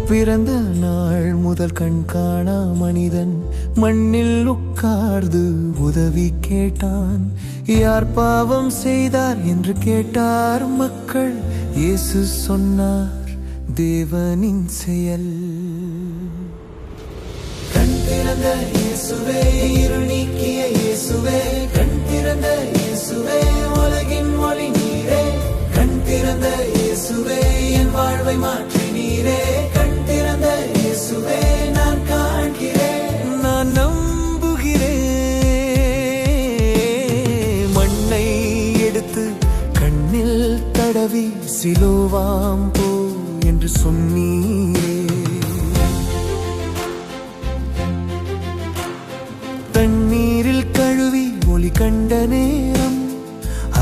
பிறந்த நாள் முதல் கண் காணா மனிதன் மண்ணில் உட்கார்ந்து உதவி கேட்டான். யார் பாவம் செய்தார் என்று கேட்டார் மக்கள். இயேசு சொன்னார், தேவனின் செயல். கண் திறந்த இயேசுவே, இருள் நீக்கிய இயேசுவே, கண் திறந்த இயேசுவே, உலகின் ஒளி நீரே. கண் திறந்த இயேசுவே, என் வாழ்வை மாற்றி நீரே. கண் திறந்த இயேசுவே, நான் காண்கிறேன், நான் நம்புகிறேன். மண்ணை எடுத்து கண்ணில் தடவி சிலுவாம் போ என்று சொன்னீரே. தண்ணீரில் கழுவி ஒளி கண்ட நேரம்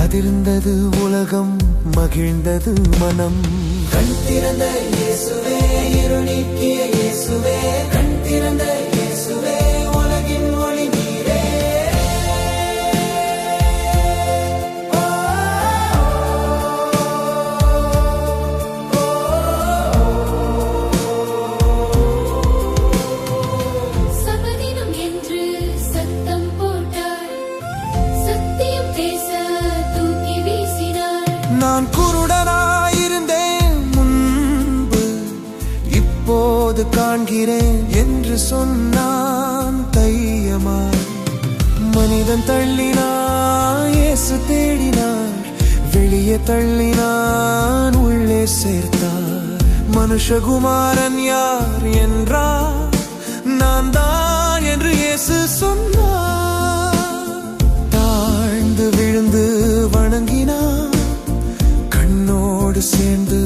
அதிர்ந்தது உலகம், மகிழ்ந்தது மனம். கண் திறந்த இயேசுவே, இருள் நீக்கிய இயேசுவே, கண் திறந்த இயேசுவே, உலகின் ஒளி நீரே. நான் குருடனாயிருந்தேன் முன்பு, இப்போது காண்கிறேன் என்று சொன்னான் தையமாய். மனிதன் தள்ளினான், இயேசு தேடினார். வெளியே தள்ளினான், உள்ளே சேர்த்தார். மனுஷகுமாரன் யார் என்றார், நான் தான் என்று இயேசு சொன்னார். தாழ்ந்து விழுந்து வணங்கினார், கண்ணோடு சேர்ந்து